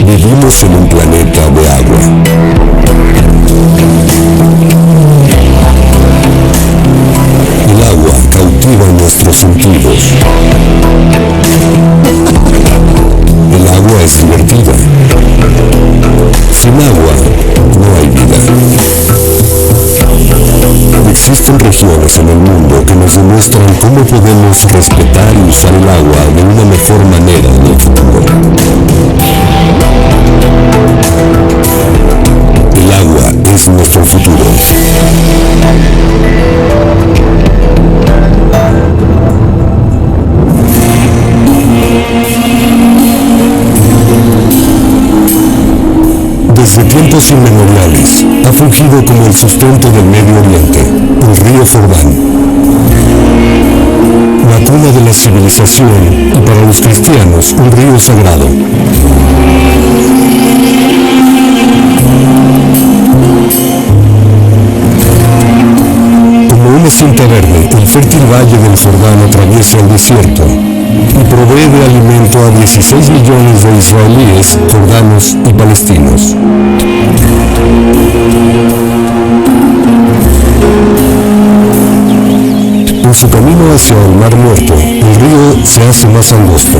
Vivimos en un planeta de agua. El agua cautiva nuestros sentidos. El agua es divertida. Sin agua no hay vida. Existen regiones en el mundo que nos demuestran cómo podemos respetar y usar el agua de una mejor manera en el futuro. El agua es nuestro futuro. Desde tiempos inmemoriales ha fungido como el sustento del Medio Oriente, el río Jordán. La cuna de la civilización y para los cristianos un río sagrado. Como una cinta verde, el fértil valle del Jordán atraviesa el desierto y provee de alimento a 16 millones de israelíes, jordanos y palestinos. En su camino hacia el Mar Muerto, el río se hace más angosto.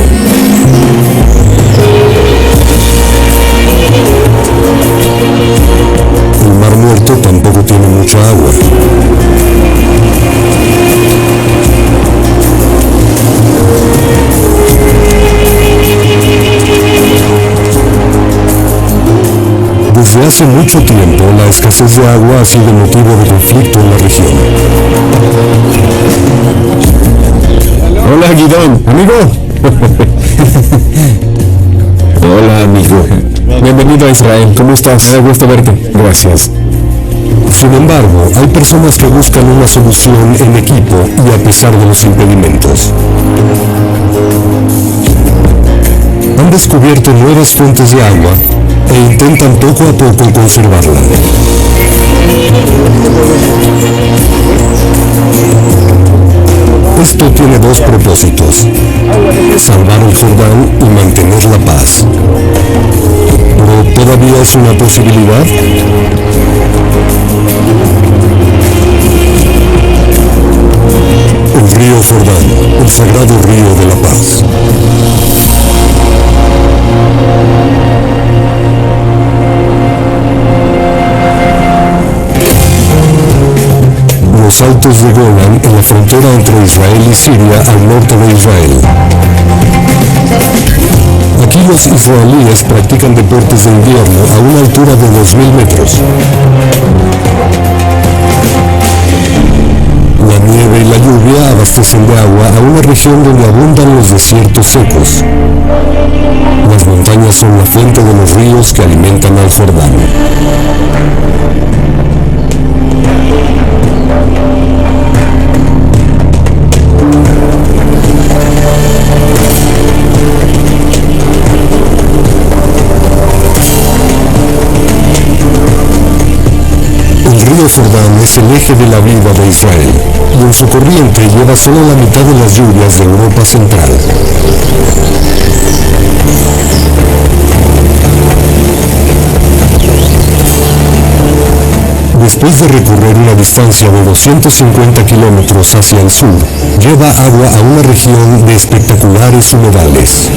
El Mar Muerto tampoco tiene mucha agua. Desde hace mucho tiempo, la escasez de agua ha sido motivo de conflicto en la región. Hola, Guidón, amigo. Hola, amigo. Bienvenido a Israel. ¿Cómo estás? Me da gusto verte. Gracias. Sin embargo, hay personas que buscan una solución en equipo y a pesar de los impedimentos. Han descubierto nuevas fuentes de agua e intentan poco a poco conservarla. Esto tiene dos propósitos: salvar el Jordán y mantener la paz. ¿Pero todavía es una posibilidad? El río Jordán, el sagrado río de la paz. Los altos de Golán en la frontera entre Israel y Siria al norte de Israel. Aquí los israelíes practican deportes de invierno a una altura de 2000 metros. La nieve y la lluvia abastecen de agua a una región donde abundan los desiertos secos. Las montañas son la fuente de los ríos que alimentan al Jordán. El río Jordán es el eje de la vida de Israel, y en su corriente lleva solo la mitad de las lluvias de Europa Central. Después de recorrer una distancia de 250 kilómetros hacia el sur, lleva agua a una región de espectaculares humedales.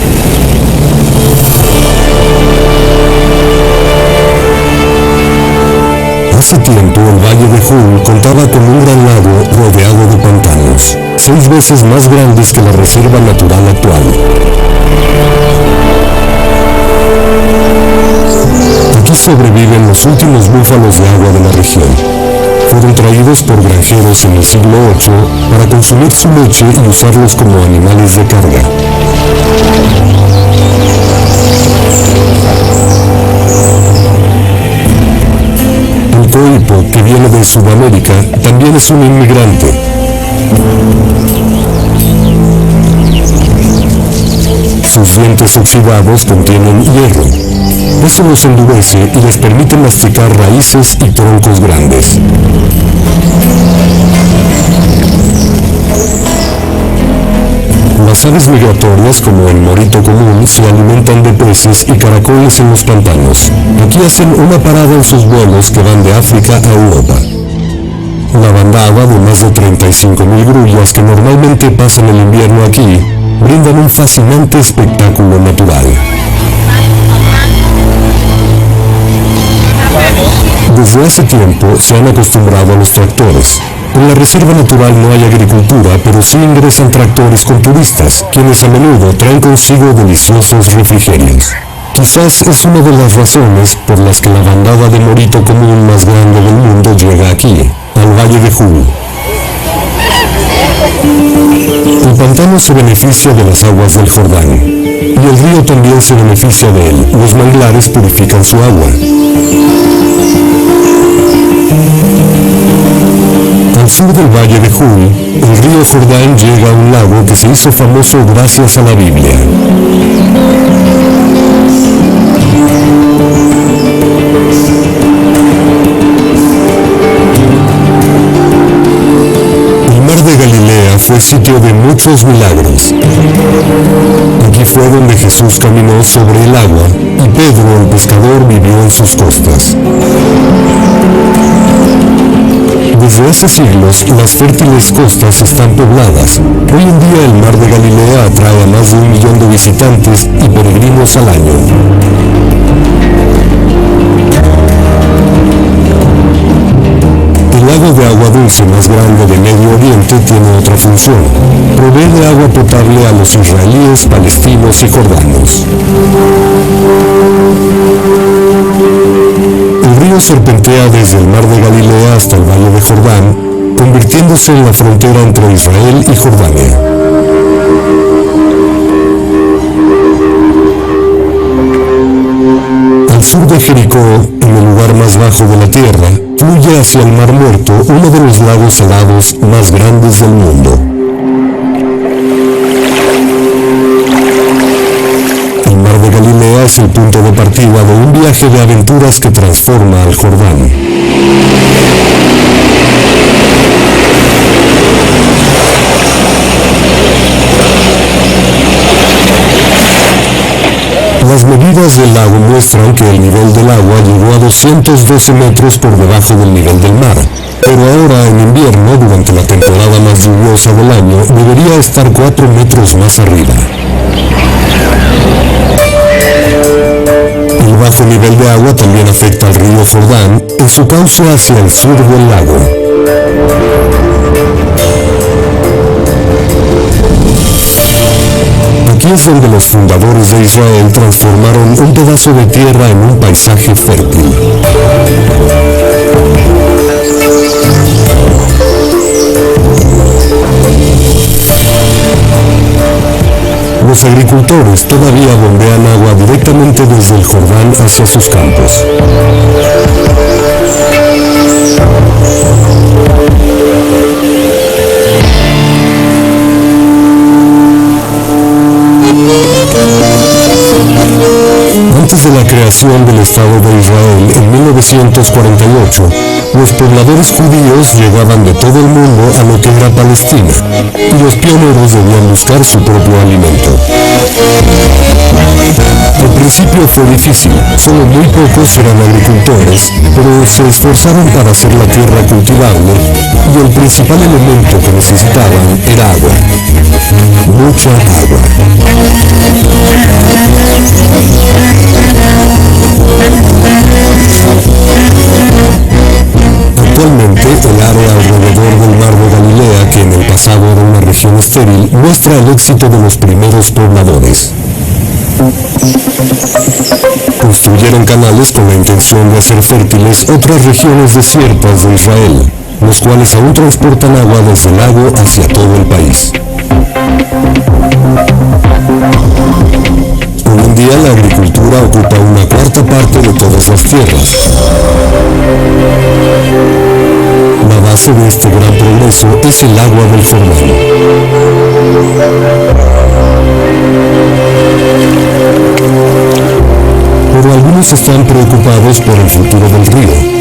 Hace tiempo el Valle de Jul contaba con un gran lago rodeado de pantanos, 6 veces más grandes que la reserva natural actual. Aquí sobreviven los últimos búfalos de agua de la región. Fueron traídos por granjeros en el siglo VIII para consumir su leche y usarlos como animales de carga. El coipo, que viene de Sudamérica, también es un inmigrante. Sus dientes oxidados contienen hierro. Eso los endurece y les permite masticar raíces y troncos grandes. Las aves migratorias, como el morito común, se alimentan de peces y caracoles en los pantanos. Aquí hacen una parada en sus vuelos que van de África a Europa. La bandada de más de 35.000 grullas que normalmente pasan el invierno aquí, brindan un fascinante espectáculo natural. Desde hace tiempo se han acostumbrado a los tractores. En la reserva natural no hay agricultura, pero sí ingresan tractores con turistas, quienes a menudo traen consigo deliciosos refrigerios. Quizás es una de las razones por las que la bandada de morito común más grande del mundo llega aquí, al Valle de Jul. El pantano se beneficia de las aguas del Jordán, y el río también se beneficia de él. Los manglares purifican su agua. Al sur del Valle de Jul, el río Jordán llega a un lago que se hizo famoso gracias a la Biblia. El mar de Galilea fue sitio de muchos milagros. Aquí fue donde Jesús caminó sobre el agua y Pedro, el pescador, vivió en sus costas. Desde hace siglos, las fértiles costas están pobladas. Hoy en día el mar de Galilea atrae a más de 1 millón de visitantes y peregrinos al año. El lago de agua dulce más grande de Medio Oriente tiene otra función. Provee de agua potable a los israelíes, palestinos y jordanos. El río serpentea desde el mar de Galilea hasta el Valle de Jordán, convirtiéndose en la frontera entre Israel y Jordania. Al sur de Jericó, en el lugar más bajo de la tierra, fluye hacia el Mar Muerto uno de los lagos salados más grandes del mundo. El Mar de Galilea es el punto de partida de un viaje de aventuras que transforma al Jordán. Las medidas del lago muestran que el nivel del agua llegó a 212 metros por debajo del nivel del mar, pero ahora en invierno, durante la temporada más lluviosa del año, debería estar 4 metros más arriba. El bajo nivel de agua también afecta al río Jordán en su cauce hacia el sur del lago. Aquí es donde los fundadores de Israel transformaron un pedazo de tierra en un paisaje fértil. Los agricultores todavía bombean agua directamente desde el Jordán hacia sus campos. Antes de la creación del Estado de Israel en 1948, los pobladores judíos llegaban de todo el mundo a lo que era Palestina, y los pioneros debían buscar su propio alimento. Al principio fue difícil, solo muy pocos eran agricultores, pero se esforzaron para hacer la tierra cultivable, y el principal elemento que necesitaban era agua. Mucha agua. Actualmente, el área alrededor del mar de Galilea, que en el pasado era una región estéril, muestra el éxito de los primeros pobladores. Construyeron canales con la intención de hacer fértiles otras regiones desiertas de Israel, los cuales aún transportan agua desde el lago hacia todo el país. Hoy en día la agricultura ocupa una cuarta parte de todas las tierras. La base de este gran progreso es el agua del Jordán. Pero algunos están preocupados por el futuro del río.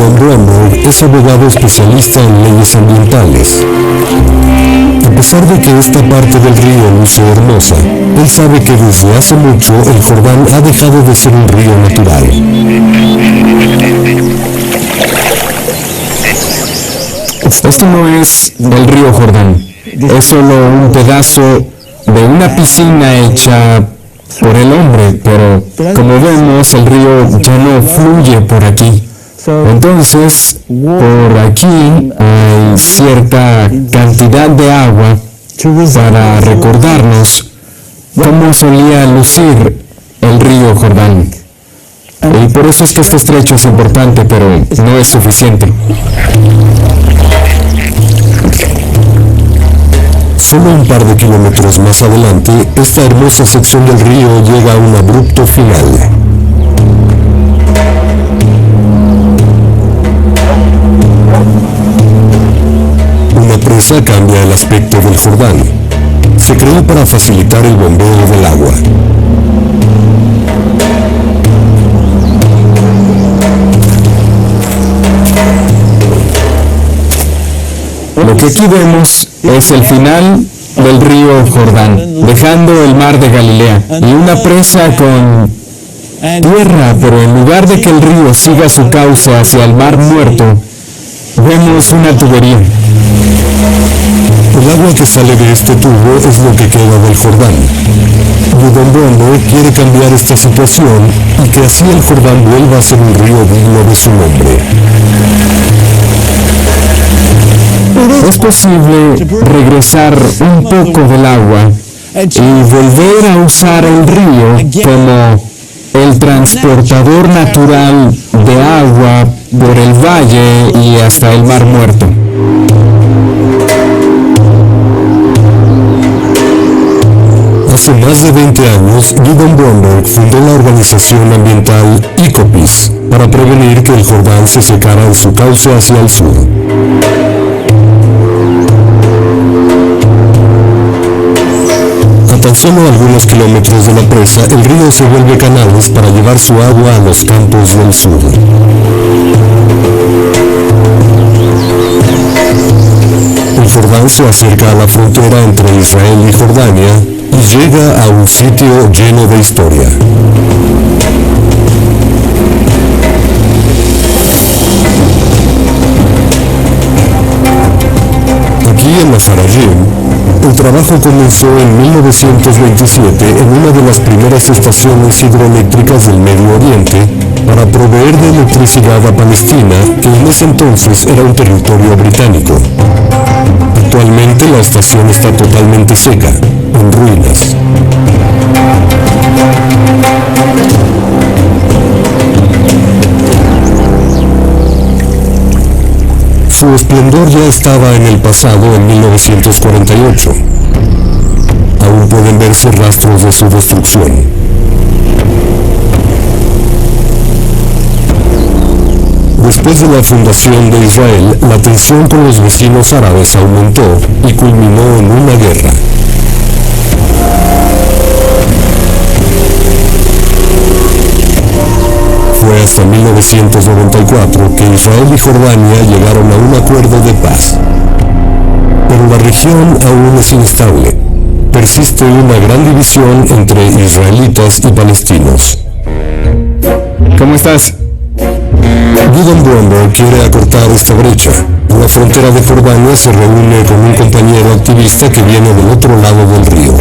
Gidon Bromberg es abogado especialista en leyes ambientales. A pesar de que esta parte del río luce hermosa, él sabe que desde hace mucho el Jordán ha dejado de ser un río natural. Esto no es el río Jordán, es solo un pedazo de una piscina hecha por el hombre, pero como vemos el río ya no fluye por aquí. Entonces, por aquí hay cierta cantidad de agua para recordarnos cómo solía lucir el río Jordán. Y por eso es que este estrecho es importante, pero no es suficiente. Solo un par de kilómetros más adelante, esta hermosa sección del río llega a un abrupto final. Una presa cambia el aspecto del Jordán. Se creó para facilitar el bombeo del agua. Lo que aquí vemos es el final del río Jordán, dejando el mar de Galilea y una presa con tierra, pero en lugar de que el río siga su cauce hacia el mar muerto, vemos una tubería. El agua que sale de este tubo es lo que queda del Jordán. Gidon Bromberg quiere cambiar esta situación y que así el Jordán vuelva a ser un río digno de su nombre. Es posible regresar un poco del agua y volver a usar el río como el transportador natural de agua por el valle y hasta el mar muerto. Hace más de 20 años, Gidon Bromberg fundó la organización ambiental Ecopis para prevenir que el Jordán se secara en su cauce hacia el sur. A tan solo algunos kilómetros de la presa, el río se vuelve canales para llevar su agua a los campos del sur. El Jordán se acerca a la frontera entre Israel y Jordania y llega a un sitio lleno de historia. Aquí en Nasarayim, el trabajo comenzó en 1927 en una de las primeras estaciones hidroeléctricas del Medio Oriente para proveer de electricidad a Palestina, que en ese entonces era un territorio británico. Actualmente la estación está totalmente seca, en ruinas. Su esplendor ya estaba en el pasado en 1948. Aún pueden verse rastros de su destrucción. Después de la fundación de Israel, la tensión con los vecinos árabes aumentó y culminó en una guerra. Fue hasta 1994 que Israel y Jordania llegaron a un acuerdo de paz. Pero la región aún es inestable. Persiste una gran división entre israelitas y palestinos. ¿Cómo estás? Gidon Bromberg quiere acortar esta brecha. En la frontera de Jordania se reúne con un compañero activista que viene del otro lado del río.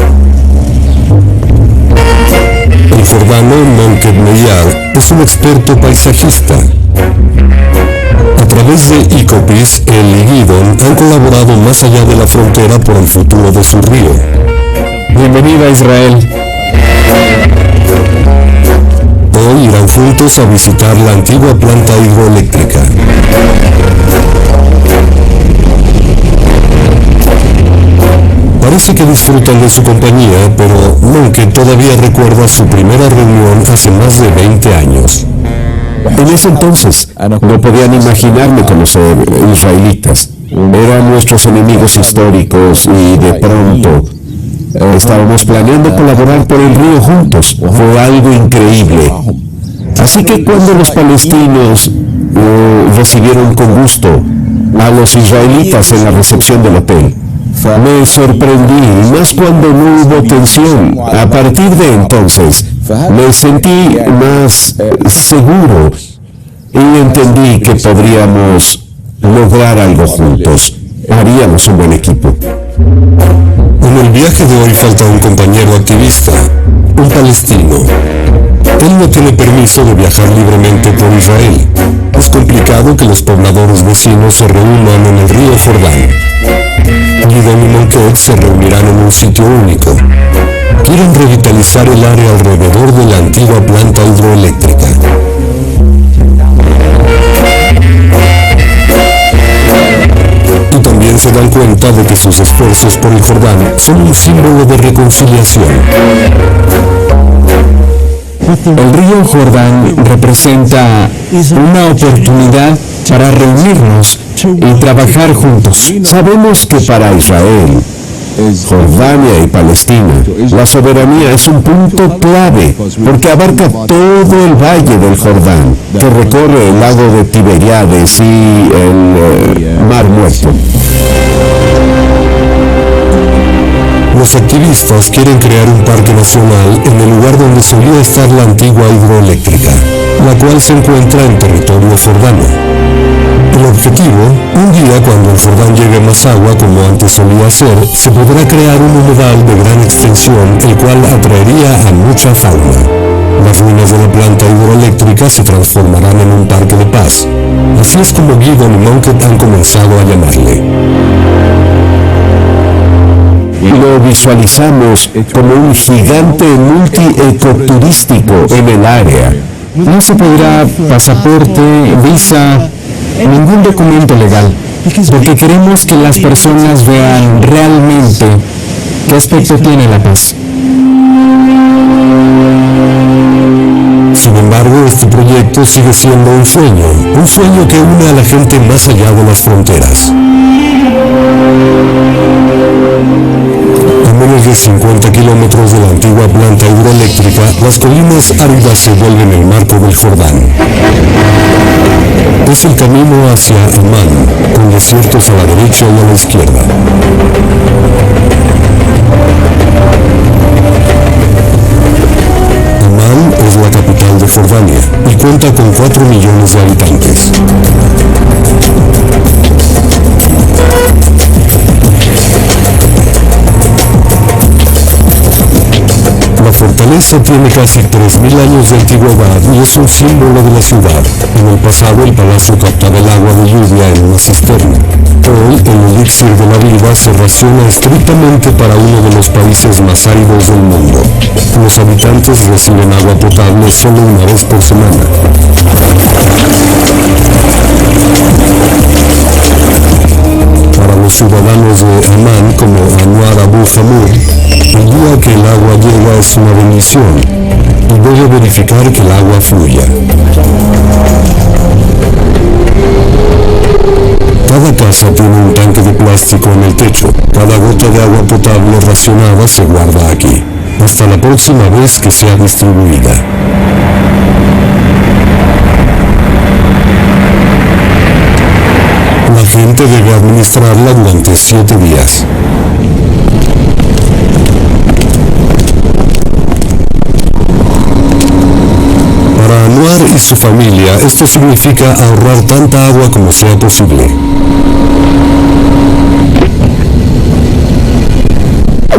El jordano Monked Meyar es un experto paisajista. A través de Ecopis, él y Gidon han colaborado más allá de la frontera por el futuro de su río. Bienvenido a Israel. Hoy irán juntos a visitar la antigua planta hidroeléctrica. Parece que disfrutan de su compañía, pero Monked todavía recuerda su primera reunión hace más de 20 años. En ese entonces no podían imaginarme conocer israelitas. Eran nuestros enemigos históricos y de pronto estábamos planeando colaborar por el río juntos. Fue algo increíble. Así que cuando los palestinos recibieron con gusto a los israelitas en la recepción del hotel. Me sorprendí, más cuando no hubo tensión. A partir de entonces, me sentí más seguro y entendí que podríamos lograr algo juntos. Haríamos un buen equipo. En el viaje de hoy falta un compañero activista, un palestino. Él no tiene permiso de viajar libremente por Israel. Es complicado que los pobladores vecinos se reúnan en el río Jordán. Gidón y Monquet se reunirán en un sitio único. Quieren revitalizar el área alrededor de la antigua planta hidroeléctrica. Y también se dan cuenta de que sus esfuerzos por el Jordán son un símbolo de reconciliación. El río Jordán representa una oportunidad para reunirnos y trabajar juntos. Sabemos que para Israel, Jordania y Palestina, la soberanía es un punto clave porque abarca todo el valle del Jordán, que recorre el lago de Tiberíades y el Mar Muerto. Los activistas quieren crear un parque nacional en el lugar donde solía estar la antigua hidroeléctrica, la cual se encuentra en territorio jordano. El objetivo, un día cuando el Jordán llegue más agua como antes solía ser, se podrá crear un humedal de gran extensión, el cual atraería a mucha fauna. Las ruinas de la planta hidroeléctrica se transformarán en un parque de paz. Así es como Gidón y Monquet han comenzado a llamarle. Lo visualizamos como un gigante multiecoturístico en el área. No se pedirá pasaporte, visa, ningún documento legal, porque queremos que las personas vean realmente qué aspecto tiene la paz. Sin embargo, este proyecto sigue siendo un sueño que une a la gente más allá de las fronteras. A menos de 50 kilómetros de la antigua planta hidroeléctrica, las colinas áridas se vuelven el marco del Jordán. Es el camino hacia Amán, con desiertos a la derecha y a la izquierda. Amán es la capital de Jordania y cuenta con 4 millones de habitantes. La fortaleza tiene casi 3.000 años de antigüedad y es un símbolo de la ciudad. En el pasado el palacio captaba el agua de lluvia en una cisterna. Hoy el elixir de la vida se raciona estrictamente para uno de los países más áridos del mundo. Los habitantes reciben agua potable solo una vez por semana. Para los ciudadanos de Amán, como Anwar Abu Hamur, el día que el agua llega es una bendición y debe verificar que el agua fluya. Cada casa tiene un tanque de plástico en el techo. Cada gota de agua potable racionada se guarda aquí, hasta la próxima vez que sea distribuida. La gente debe administrarla durante 7 días. Para Anwar y su familia, esto significa ahorrar tanta agua como sea posible.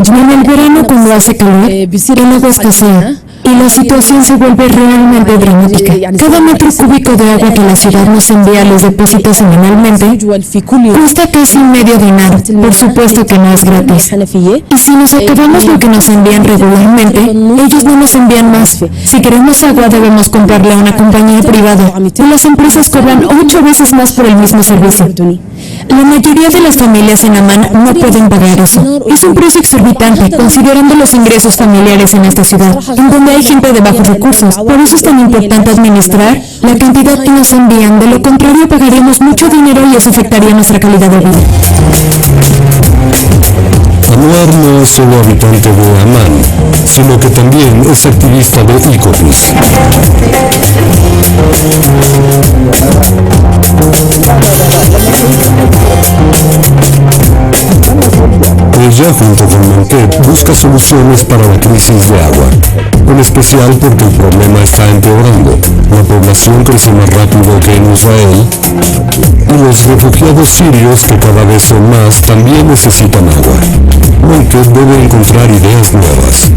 En el verano, cuando hace calor, el agua escasea y la situación se vuelve realmente dramática. Cada metro cúbico de agua que la ciudad nos envía a los depósitos semanalmente cuesta casi medio dinar. Por supuesto que no es gratis. Y si nos acabamos lo que nos envían regularmente, ellos no nos envían más. Si queremos agua, debemos comprarle a una compañía privada. Y las empresas cobran 8 veces más por el mismo servicio. La mayoría de las familias en Amán no pueden pagar eso. Es un precio exorbitante, considerando los ingresos familiares en esta ciudad, en donde hay gente de bajos recursos. Por eso es tan importante administrar la cantidad que nos envían. De lo contrario, pagaríamos mucho dinero y eso afectaría nuestra calidad de vida. Anwar no es solo habitante de Amán, sino que también es activista de Icopis. Ella, junto con Montet, busca soluciones para la crisis de agua, en especial porque el problema está empeorando. La población crece más rápido que en Israel y los refugiados sirios, que cada vez son más, también necesitan agua. Montet debe encontrar ideas nuevas.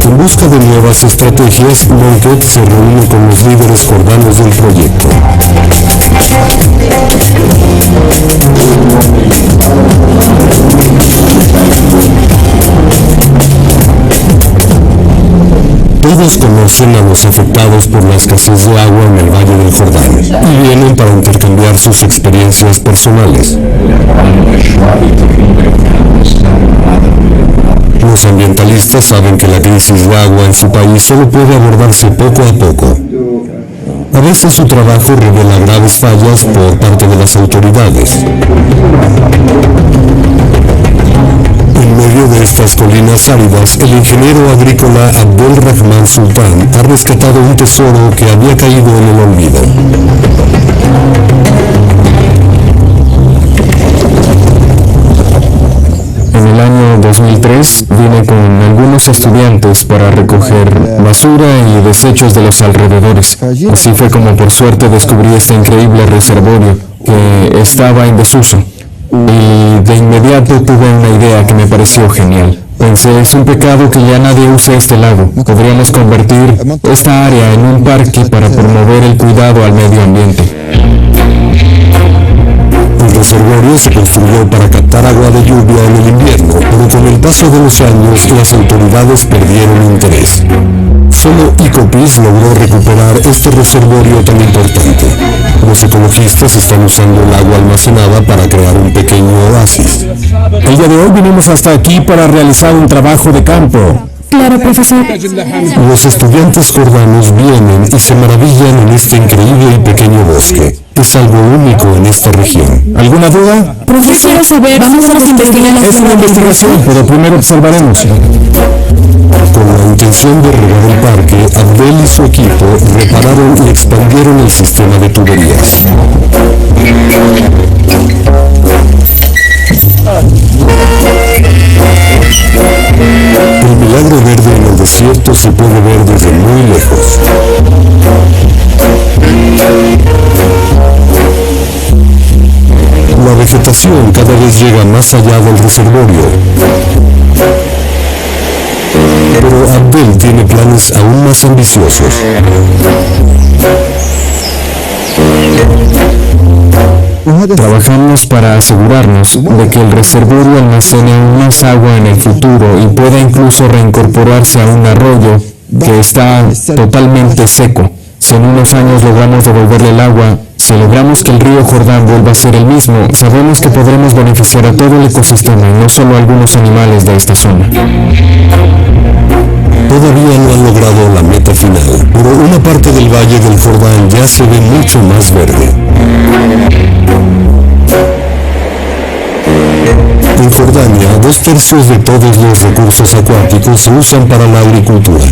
En busca de nuevas estrategias, Montet se reúne con los líderes jordanos del proyecto. Todos conocen a los afectados por la escasez de agua en el Valle del Jordán y vienen para intercambiar sus experiencias personales. Los ambientalistas saben que la crisis de agua en su país solo puede abordarse poco a poco. A veces su trabajo revela graves fallas por parte de las autoridades. En medio de estas colinas áridas, el ingeniero agrícola Abdel Rahman Sultan ha rescatado un tesoro que había caído en el olvido. En el año 2003 vine con algunos estudiantes para recoger basura y desechos de los alrededores. Así fue como por suerte descubrí este increíble reservorio que estaba en desuso. Y de inmediato tuve una idea que me pareció genial. Pensé, es un pecado que ya nadie use este lago. Podríamos convertir esta área en un parque para promover el cuidado al medio ambiente. El reservorio se construyó para captar agua de lluvia en el invierno, pero con el paso de los años las autoridades perdieron interés. Solo Icopis logró recuperar este reservorio tan importante. Los ecologistas están usando el agua almacenada para crear un pequeño oasis. El día de hoy vinimos hasta aquí para realizar un trabajo de campo. Claro, profesor. Los estudiantes jordanos vienen y se maravillan en este increíble y pequeño bosque. Es algo único en esta región. ¿Alguna duda? Profesor, quiero saber, vamos a investigar. Es una investigación, pero primero observaremos. Con la intención de regar el parque, Abdel y su equipo repararon y expandieron el sistema de tuberías. El milagro verde en el desierto se puede ver desde muy lejos. La vegetación cada vez llega más allá del reservorio. Pero Abdel tiene planes aún más ambiciosos. Trabajamos para asegurarnos de que el reservorio almacene aún más agua en el futuro y pueda incluso reincorporarse a un arroyo que está totalmente seco. Si en unos años logramos devolverle el agua, si logramos que el río Jordán vuelva a ser el mismo, sabemos que podremos beneficiar a todo el ecosistema y no solo a algunos animales de esta zona. Todavía no han logrado la meta final, pero una parte del Valle del Jordán ya se ve mucho más verde. En Jordania, 2/3 de todos los recursos acuáticos se usan para la agricultura.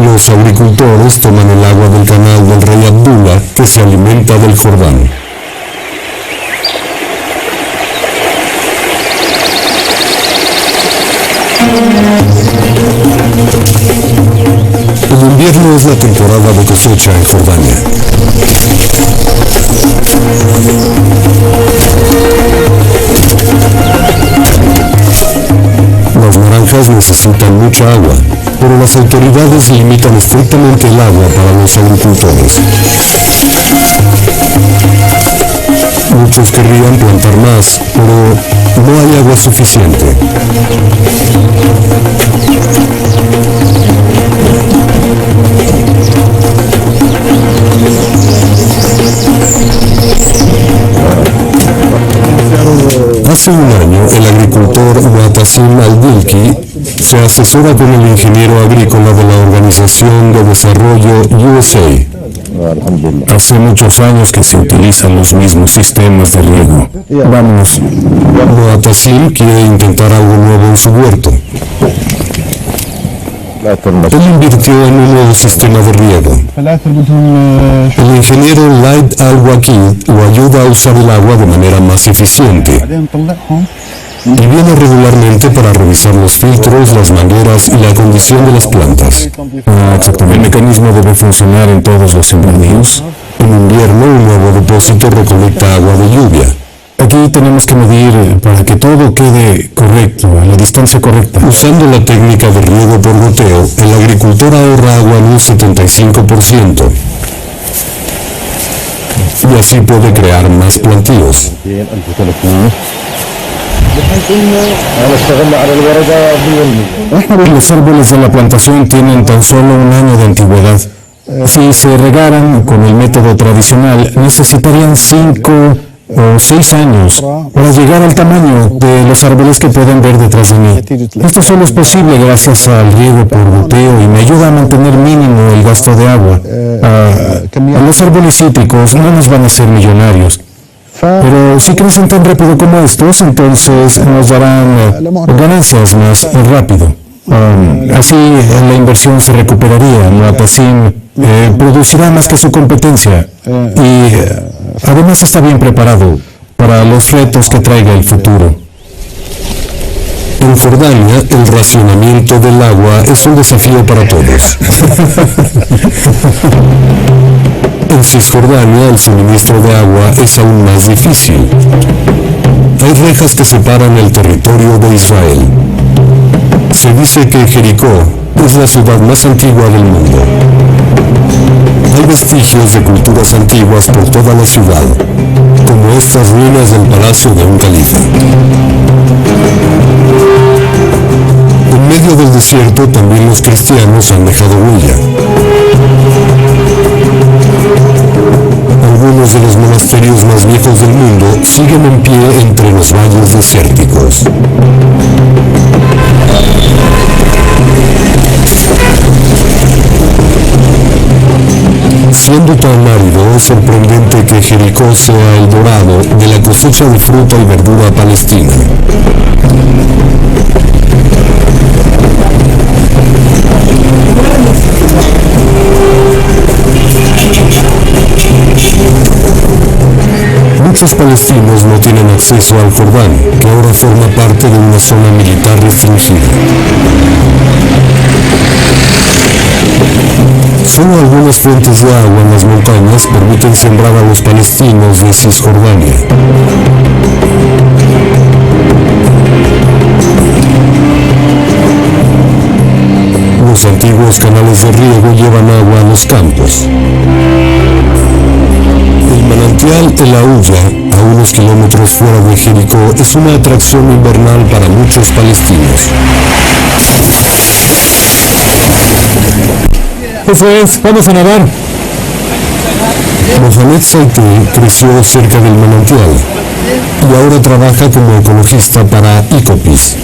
Los agricultores toman el agua del canal del rey Abdullah, que se alimenta del Jordán. El invierno es la temporada de cosecha en Jordania. Las naranjas necesitan mucha agua, pero las autoridades limitan estrictamente el agua para los agricultores. Muchos querrían plantar más, pero no hay agua suficiente. Hace un año, el agricultor Muatasim Al-Dilki se asesora con el ingeniero agrícola de la Organización de Desarrollo USA. Hace muchos años que se utilizan los mismos sistemas de riego. Vámonos. Muatasim quiere intentar algo nuevo en su huerto. Él invirtió en un nuevo sistema de riego. El ingeniero Laid Al-Wakil lo ayuda a usar el agua de manera más eficiente. Y viene regularmente para revisar los filtros, las mangueras y la condición de las plantas. Exactamente. El mecanismo debe funcionar en todos los sembradíos. En invierno, un nuevo depósito recolecta agua de lluvia. Aquí tenemos que medir para que todo quede correcto, a la distancia correcta. Usando la técnica de riego por goteo, el agricultor ahorra agua en un 75%. Y así puede crear más plantíos. Los árboles de la plantación tienen tan solo un año de antigüedad. Si se regaran con el método tradicional, necesitarían 5 o 6 años para llegar al tamaño de los árboles que pueden ver detrás de mí. Esto solo es posible gracias al riego por goteo y me ayuda a mantener mínimo el gasto de agua. Los árboles cítricos no nos van a hacer millonarios, pero si crecen tan rápido como estos, entonces nos darán ganancias más rápido. Así la inversión se recuperaría. Muatasim producirá más que su competencia y además está bien preparado para los retos que traiga el futuro. En Jordania, el racionamiento del agua es un desafío para todos. En Cisjordania, el suministro de agua es aún más difícil. Hay rejas que separan el territorio de Israel. Se dice que Jericó es la ciudad más antigua del mundo. Hay vestigios de culturas antiguas por toda la ciudad, como estas ruinas del palacio de un califa. En medio del desierto también los cristianos han dejado huella. Algunos de los monasterios más viejos del mundo siguen en pie entre los valles desérticos. Siendo tan árido, es sorprendente que Jericó sea el dorado de la cosecha de fruta y verdura palestina. Muchos palestinos no tienen acceso al Jordán, que ahora forma parte de una zona militar restringida. Solo algunas fuentes de agua en las montañas permiten sembrar a los palestinos de Cisjordania. Los antiguos canales de riego llevan agua a los campos. El manantial El Aouya, a unos kilómetros fuera de Jericó, es una atracción invernal para muchos palestinos. Eso es, vamos a nadar. Mohamed Saité creció cerca del manantial y ahora trabaja como ecologista para Ecopis.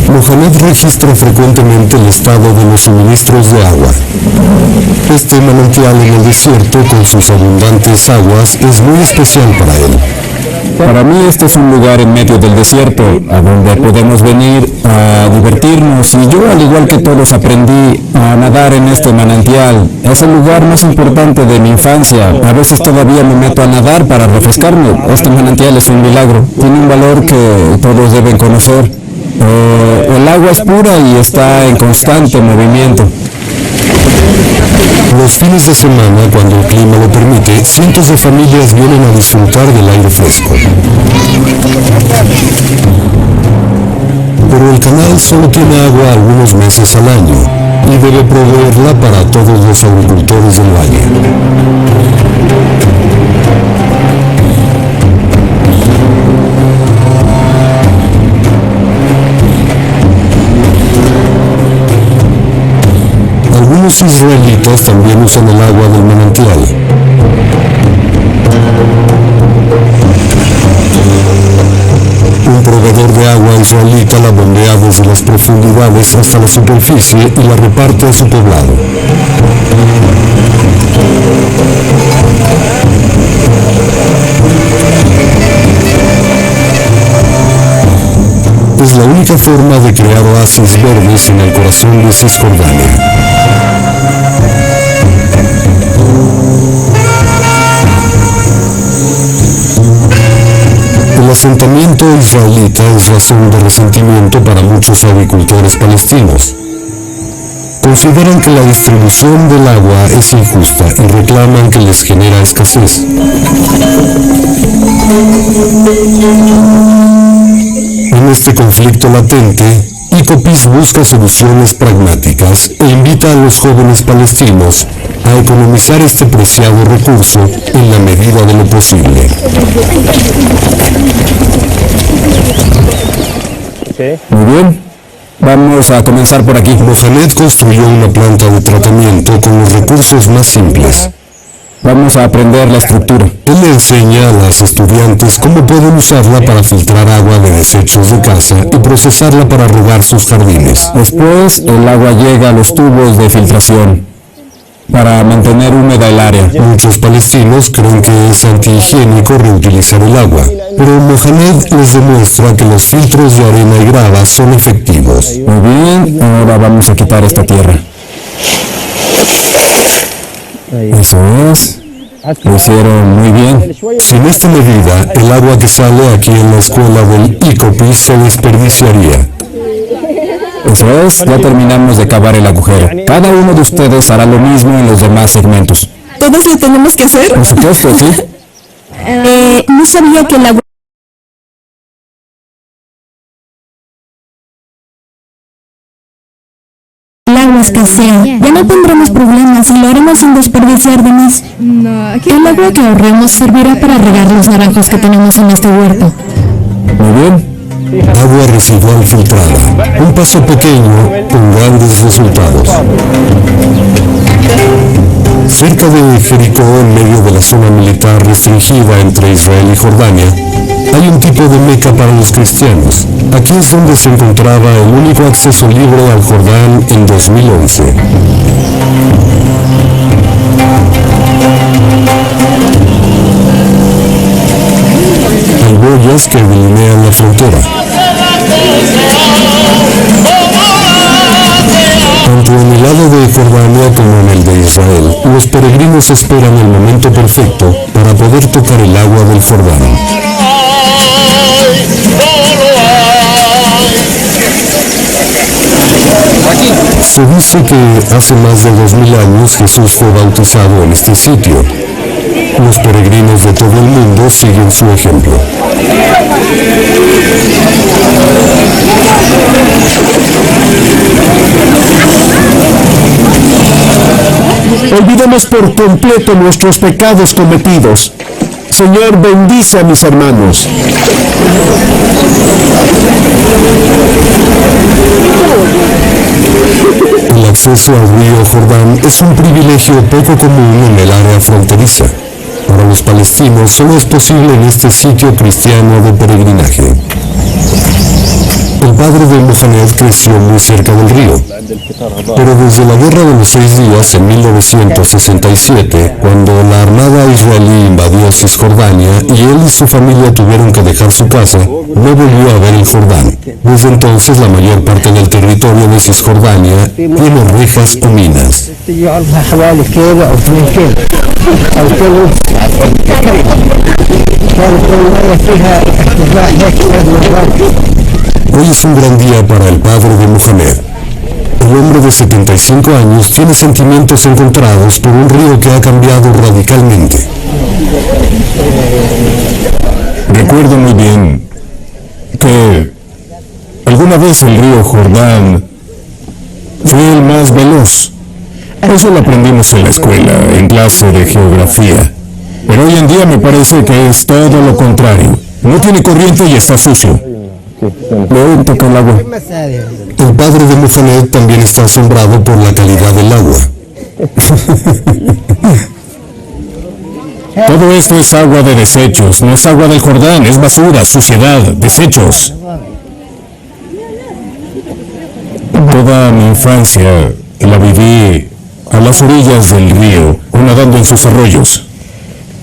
Mohamed registra frecuentemente el estado de los suministros de agua. Este manantial en el desierto, con sus abundantes aguas, es muy especial para él. Para mí este es un lugar en medio del desierto, a donde podemos venir a divertirnos, y yo, al igual que todos, aprendí a nadar en este manantial. Es el lugar más importante de mi infancia. A veces todavía me meto a nadar para refrescarme. Este manantial es un milagro. Tiene un valor que todos deben conocer. El agua es pura y está en constante movimiento. Los fines de semana, cuando el clima lo permite, cientos de familias vienen a disfrutar del aire fresco. Pero el canal solo tiene agua algunos meses al año y debe proveerla para todos los agricultores del valle. Algunos israelitas también usan el agua del manantial. Un proveedor de agua israelita la bombea desde las profundidades hasta la superficie y la reparte a su poblado. Es la única forma de crear oasis verdes en el corazón de Cisjordania. El asentamiento israelita es razón de resentimiento para muchos agricultores palestinos. Consideran que la distribución del agua es injusta y reclaman que les genera escasez. En este conflicto latente, Ecopis busca soluciones pragmáticas e invita a los jóvenes palestinos a economizar este preciado recurso en la medida de lo posible. Muy bien, vamos a comenzar por aquí. Mohamed construyó una planta de tratamiento con los recursos más simples. Vamos a aprender la estructura. Él le enseña a las estudiantes cómo pueden usarla para filtrar agua de desechos de casa y procesarla para regar sus jardines. Después, el agua llega a los tubos de filtración para mantener húmeda el área. Muchos palestinos creen que es antihigiénico reutilizar el agua, pero Mohamed les demuestra que los filtros de arena y grava son efectivos. Muy bien, ahora vamos a quitar esta tierra. Eso es. Lo hicieron muy bien. Sin esta medida, el agua que sale aquí en la escuela del Ecopis se desperdiciaría. Eso es, ya terminamos de cavar el agujero. Cada uno de ustedes hará lo mismo en los demás segmentos. ¿Todos lo tenemos que hacer? Por supuesto, sí. No sabía que el agua... El agua escasea. Ya no tendremos problemas y lo haremos sin desperdiciar de más. El agua que ahorremos servirá para regar los naranjos que tenemos en este huerto. Muy bien. Agua residual filtrada. Un paso pequeño con grandes resultados. Cerca de Jericó, en medio de la zona militar restringida entre Israel y Jordania, hay un tipo de Meca para los cristianos. Aquí es donde se encontraba el único acceso libre al Jordán en 2011. Hay boyas que delinean la frontera. Tanto en el lado de Jordania como en el de Israel, los peregrinos esperan el momento perfecto para poder tocar el agua del Jordán. Se dice que hace más de 2000 años Jesús fue bautizado en este sitio. Los peregrinos de todo el mundo siguen su ejemplo. Olvidemos por completo nuestros pecados cometidos. Señor, bendice a mis hermanos. El acceso al río Jordán es un privilegio poco común en el área fronteriza. Para los palestinos solo es posible en este sitio cristiano de peregrinaje. El padre de Mohamed creció muy cerca del río, pero desde la Guerra de los 6 Días en 1967, cuando la Armada israelí invadió Cisjordania y él y su familia tuvieron que dejar su casa, no volvió a ver el Jordán. Desde entonces la mayor parte del territorio de Cisjordania tiene rejas o minas. Hoy es un gran día para el padre de Mohamed. El hombre de 75 años tiene sentimientos encontrados por un río que ha cambiado radicalmente. Recuerdo muy bien que alguna vez el río Jordán fue el más veloz. Eso lo aprendimos en la escuela, en clase de geografía. Pero hoy en día me parece que es todo lo contrario. No tiene corriente y está sucio. Luego toca el agua. El padre de Mohamed también está asombrado por la calidad del agua. Todo esto es agua de desechos, no es agua del Jordán, es basura, suciedad, desechos. Toda mi infancia la viví a las orillas del río, o nadando en sus arroyos.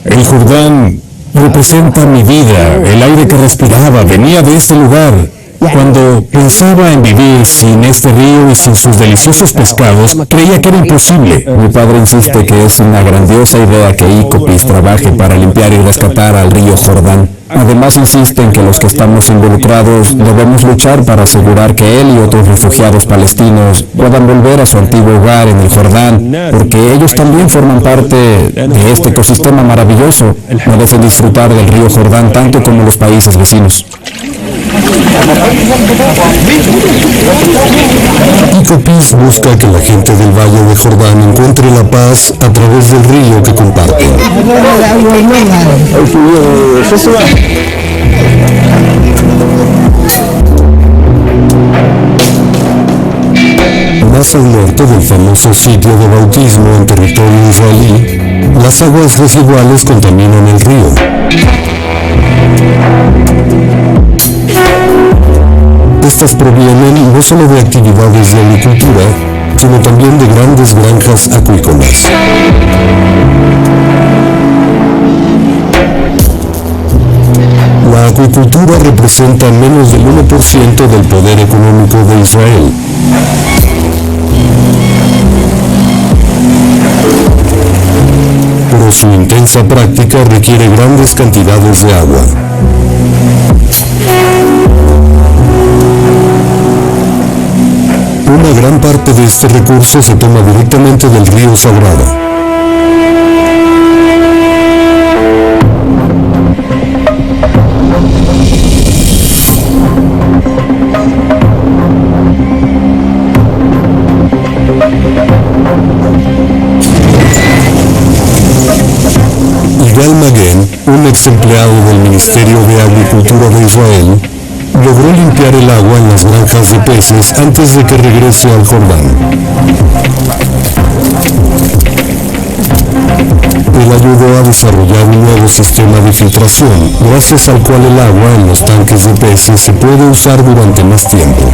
El Jordán representa mi vida, el aire que respiraba venía de este lugar. Cuando pensaba en vivir sin este río y sin sus deliciosos pescados, creía que era imposible. Mi padre insiste que es una grandiosa idea que Icopis trabaje para limpiar y rescatar al río Jordán. Además insiste en que los que estamos involucrados debemos luchar para asegurar que él y otros refugiados palestinos puedan volver a su antiguo hogar en el Jordán, porque ellos también forman parte de este ecosistema maravilloso. Merecen disfrutar del río Jordán tanto como los países vecinos. Icopis busca que la gente del Valle de Jordán encuentre la paz a través del río que comparten. Más al norte del famoso sitio de bautismo en territorio israelí, las aguas residuales contaminan el río. Estas provienen no solo de actividades de agricultura, sino también de grandes granjas acuícolas. La acuicultura representa menos del 1% del poder económico de Israel. Pero su intensa práctica requiere grandes cantidades de agua. Una gran parte de este recurso se toma directamente del río Sagrado. Yigal Magen, un ex empleado del Ministerio de Agricultura de Israel, logró limpiar el agua en las granjas de peces antes de que regrese al Jordán. Él ayudó a desarrollar un nuevo sistema de filtración, gracias al cual el agua en los tanques de peces se puede usar durante más tiempo.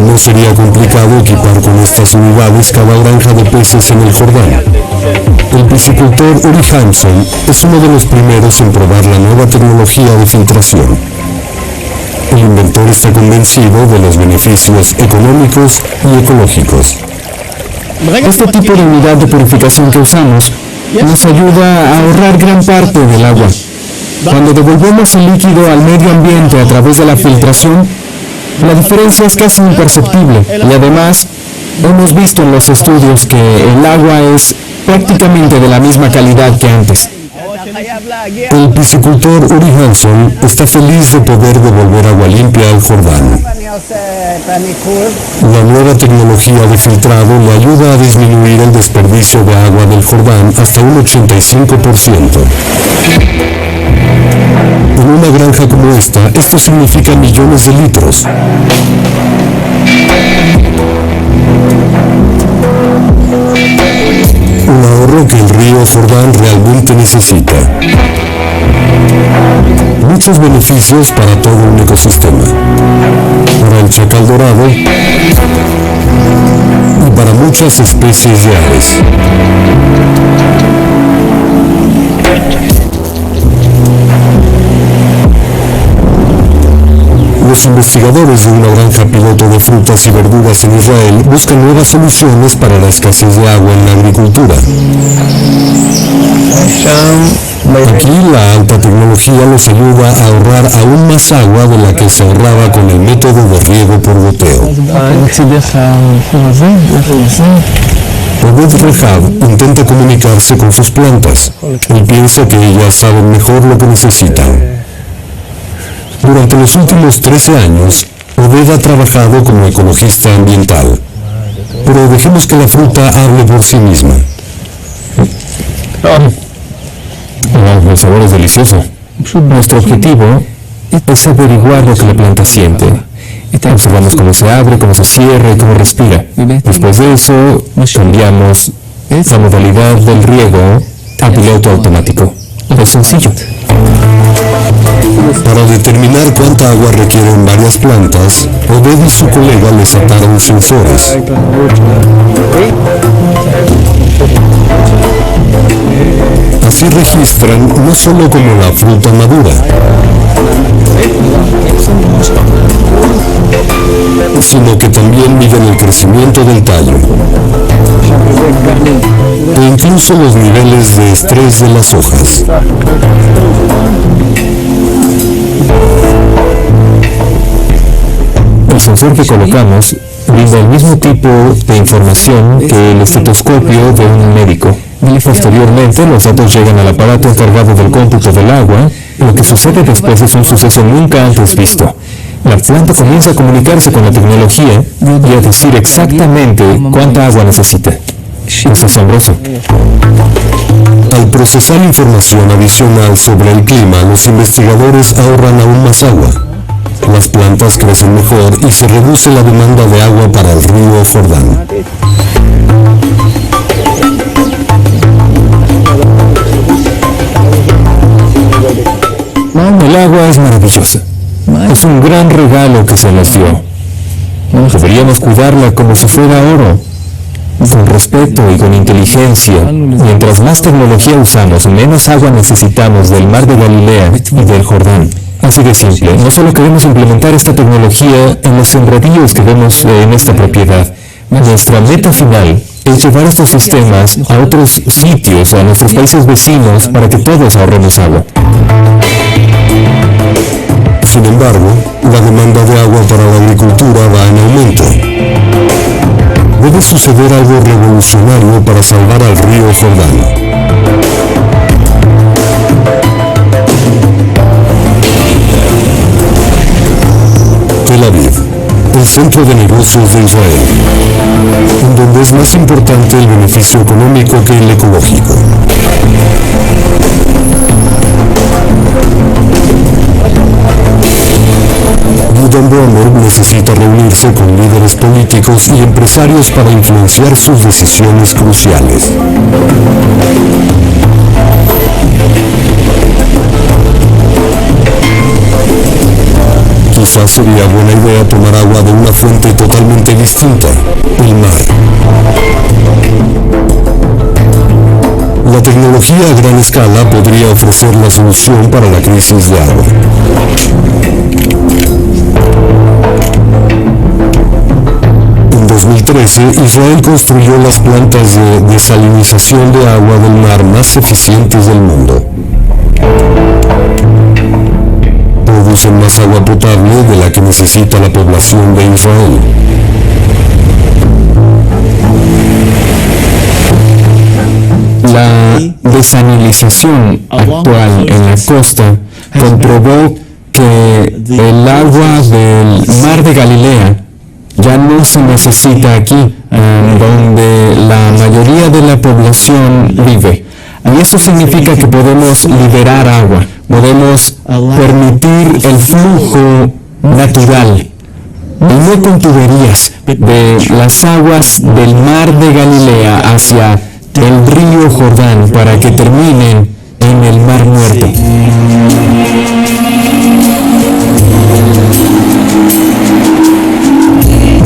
No sería complicado equipar con estas unidades cada granja de peces en el Jordán. El piscicultor Uri Hampson es uno de los primeros en probar la nueva tecnología de filtración. El inventor está convencido de los beneficios económicos y ecológicos. Este tipo de unidad de purificación que usamos nos ayuda a ahorrar gran parte del agua. Cuando devolvemos el líquido al medio ambiente a través de la filtración, la diferencia es casi imperceptible y además hemos visto en los estudios que el agua es prácticamente de la misma calidad que antes. El piscicultor Uri Hampson está feliz de poder devolver agua limpia al Jordán. La nueva tecnología de filtrado le ayuda a disminuir el desperdicio de agua del Jordán hasta un 85%. En una granja como esta, esto significa millones de litros. Un ahorro que el río Jordán realmente necesita. Muchos beneficios para todo un ecosistema. Para el chacal dorado y para muchas especies de aves. Los investigadores de una granja piloto de frutas y verduras en Israel buscan nuevas soluciones para la escasez de agua en la agricultura. Aquí la alta tecnología los ayuda a ahorrar aún más agua de la que se ahorraba con el método de riego por goteo. Obed Rehab intenta comunicarse con sus plantas. Él piensa que ellas saben mejor lo que necesitan. Durante los últimos 13 años, Obed ha trabajado como ecologista ambiental. Pero dejemos que la fruta hable por sí misma. El sabor es delicioso. Nuestro objetivo es averiguar lo que la planta siente. Observamos cómo se abre, cómo se cierra y cómo respira. Después de eso, cambiamos la modalidad del riego a piloto automático. Es sencillo. Para determinar cuánta agua requieren varias plantas, Oded y su colega les ataron sensores. Así registran no solo como la fruta madura, sino que también miden el crecimiento del tallo e incluso los niveles de estrés de las hojas. El sensor que colocamos brinda el mismo tipo de información que el estetoscopio de un médico. Posteriormente, los datos llegan al aparato encargado del cómputo del agua. Lo que sucede después es un suceso nunca antes visto. La planta comienza a comunicarse con la tecnología y a decir exactamente cuánta agua necesita. Es asombroso. Al procesar información adicional sobre el clima, los investigadores ahorran aún más agua. Las plantas crecen mejor y se reduce la demanda de agua para el río Jordán. El agua es maravillosa. Es un gran regalo que se nos dio. Deberíamos cuidarla como si fuera oro, con respeto y con inteligencia. Mientras más tecnología usamos, menos agua necesitamos del mar de Galilea y del Jordán. Así de simple. No solo queremos implementar esta tecnología en los sembradíos que vemos en esta propiedad. Nuestra meta final es llevar estos sistemas a otros sitios, a nuestros países vecinos, para que todos ahorremos agua. Sin embargo, la demanda de agua para la agricultura va en aumento. Debe suceder algo revolucionario para salvar al río Jordán. Tel Aviv, el centro de negocios de Israel, en donde es más importante el beneficio económico que el ecológico. Yudan Bromer necesita reunirse con líderes políticos y empresarios para influenciar sus decisiones cruciales. Quizás sería buena idea tomar agua de una fuente totalmente distinta, el mar. La tecnología a gran escala podría ofrecer la solución para la crisis de agua. En 2013, Israel construyó las plantas de desalinización de agua del mar más eficientes del mundo. Producen más agua potable de la que necesita la población de Israel. La desalinización actual en la costa comprobó que el agua del mar de Galilea ya no se necesita aquí, donde la mayoría de la población vive. Y eso significa que podemos liberar agua, podemos permitir el flujo natural, y no con tuberías, de las aguas del mar de Galilea hacia el río Jordán para que terminen en el mar muerto.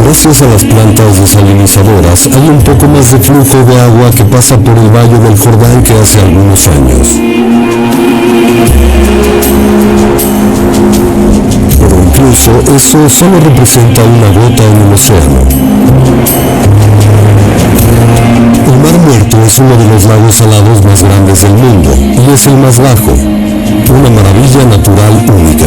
Gracias a las plantas desalinizadoras hay un poco más de flujo de agua que pasa por el valle del Jordán que hace algunos años. Pero incluso eso solo representa una gota en el océano. El Mar Muerto es uno de los lagos salados más grandes del mundo y es el más bajo, una maravilla natural única.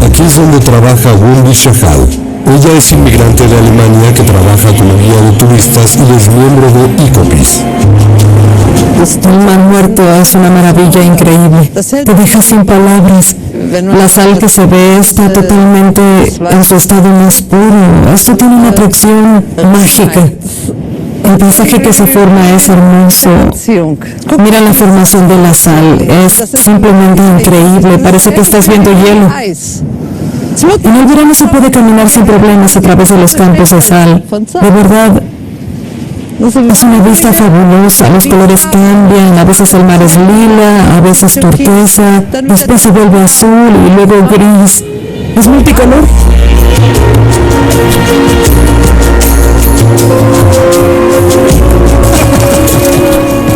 Aquí es donde trabaja Wendy Shahal. Ella es inmigrante de Alemania que trabaja como guía de turistas y es miembro de Ecopis. El Mar Muerto es una maravilla increíble. Te deja sin palabras. La sal que se ve está totalmente en su estado más puro. Esto tiene una atracción mágica. El paisaje que se forma es hermoso. Mira la formación de la sal. Es simplemente increíble. Parece que estás viendo hielo. En el verano se puede caminar sin problemas a través de los campos de sal. De verdad, Es una vista fabulosa, los colores cambian, a veces el mar es lila, a veces turquesa, después se vuelve azul y luego gris. Es multicolor.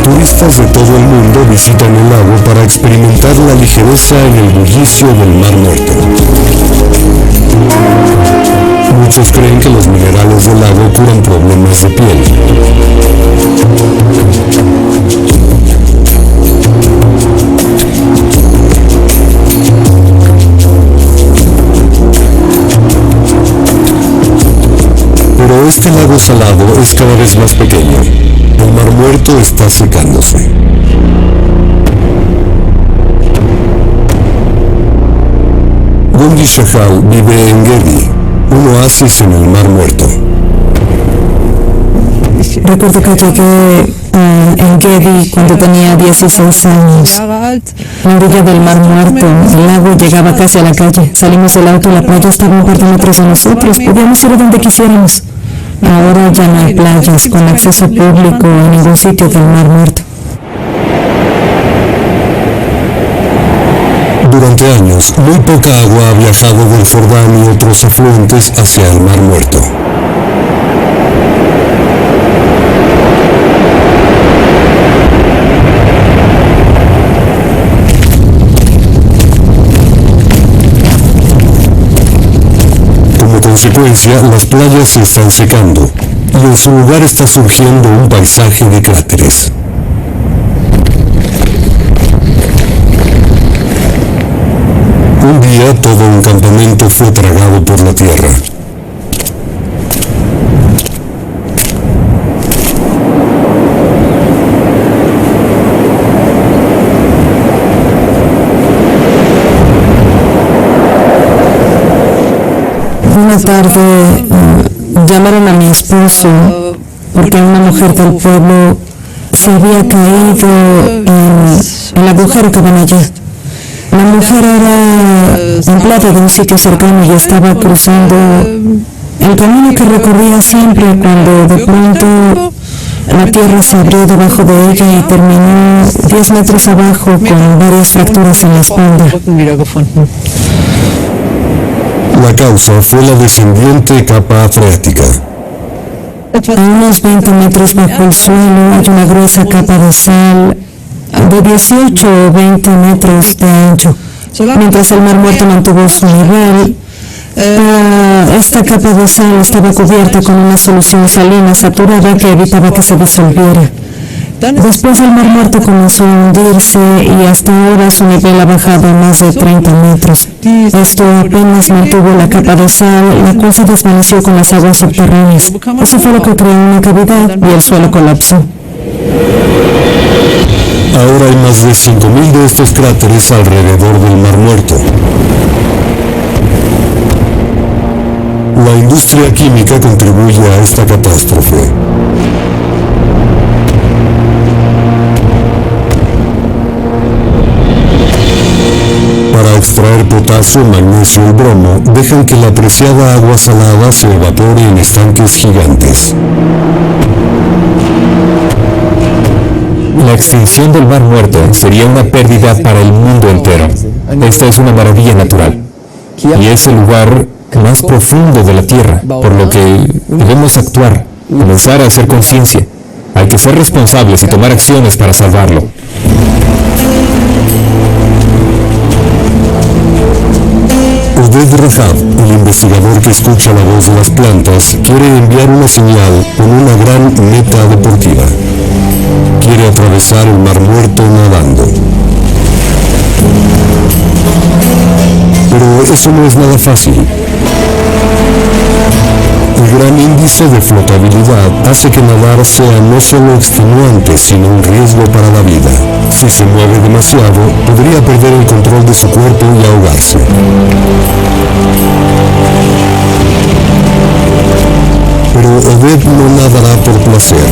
Turistas de todo el mundo visitan el lago para experimentar la ligereza en el bullicio del Mar Muerto. Muchos creen que los minerales del lago curan problemas de piel. Pero este lago salado es cada vez más pequeño. El Mar Muerto está secándose. Gungi Shahal vive en Gedi, un oasis en el Mar Muerto. Recuerdo que llegué en Gedi cuando tenía 16 años. La orilla del Mar Muerto, el lago llegaba casi a la calle. Salimos del auto y la playa estaba un par de metros de nosotros. Podíamos ir a donde quisiéramos. Ahora ya no hay playas con acceso público en ningún sitio del Mar Muerto. Durante años, muy poca agua ha viajado del Jordán y otros afluentes hacia el Mar Muerto. Como consecuencia, las playas se están secando y en su lugar está surgiendo un paisaje de cráteres. Un día todo un campamento fue tragado por la tierra. Una tarde llamaron a mi esposo porque una mujer del pueblo se había caído en el agujero que ven allá. La mujer era empleada de un sitio cercano y estaba cruzando el camino que recorría siempre cuando de pronto la tierra se abrió debajo de ella y terminó 10 metros abajo con varias fracturas en la espalda. La causa fue la descendiente capa freática. A unos 20 metros bajo el suelo hay una gruesa capa de sal de 18 o 20 metros de ancho. Mientras el Mar Muerto mantuvo su nivel, esta capa de sal estaba cubierta con una solución salina saturada que evitaba que se disolviera. Después el Mar Muerto comenzó a hundirse y hasta ahora su nivel ha bajado a más de 30 metros. Esto apenas mantuvo la capa de sal, la cual se desvaneció con las aguas subterráneas. Eso fue lo que creó una cavidad y el suelo colapsó. Ahora hay más de 5.000 de estos cráteres alrededor del Mar Muerto. La industria química contribuye a esta catástrofe. Para extraer potasio, magnesio y bromo, dejan que la preciada agua salada se evapore en estanques gigantes. La extinción del Mar Muerto sería una pérdida para el mundo entero. Esta es una maravilla natural y es el lugar más profundo de la Tierra, por lo que debemos actuar, comenzar a hacer conciencia. Hay que ser responsables y tomar acciones para salvarlo. Oded Rehab, el investigador que escucha la voz de las plantas, quiere enviar una señal con una gran meta deportiva. Quiere atravesar el Mar Muerto nadando. Pero eso no es nada fácil. El gran índice de flotabilidad hace que nadar sea no solo extenuante, sino un riesgo para la vida. Si se mueve demasiado, podría perder el control de su cuerpo y ahogarse. Pero Oded no nadará por placer.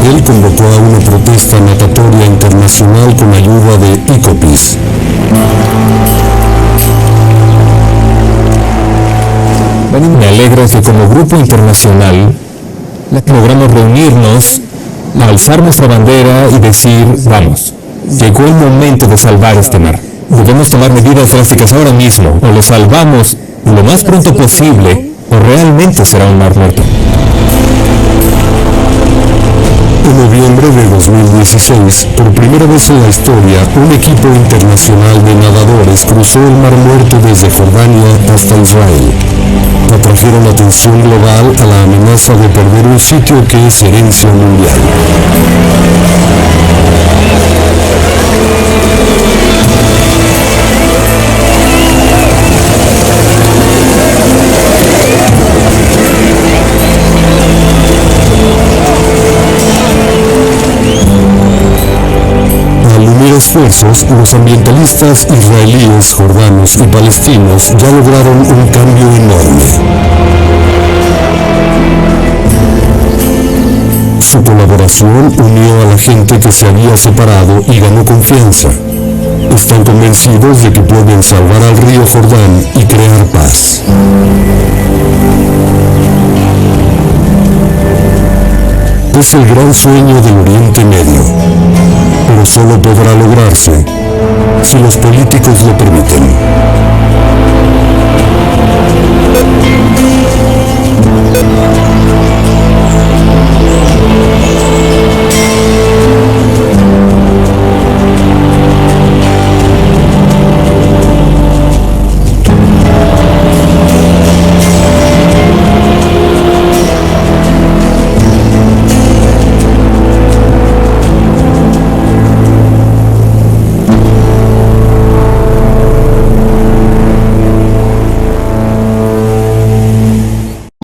Él convocó a una protesta natatoria internacional con ayuda de ICOPIS. Me alegra que como grupo internacional logramos reunirnos, alzar nuestra bandera y decir, vamos, llegó el momento de salvar este mar. Debemos tomar medidas drásticas ahora mismo, o lo salvamos lo más pronto posible, o realmente será un mar muerto. En noviembre de 2016, por primera vez en la historia, un equipo internacional de nadadores cruzó el Mar Muerto desde Jordania hasta Israel. Atrajeron la atención global a la amenaza de perder un sitio que es herencia mundial. Esfuerzos, los ambientalistas israelíes, jordanos y palestinos ya lograron un cambio enorme. Su colaboración unió a la gente que se había separado y ganó confianza. Están convencidos de que pueden salvar al río Jordán y crear paz. Es el gran sueño del Oriente Medio, pero solo podrá lograrse si los políticos lo permiten.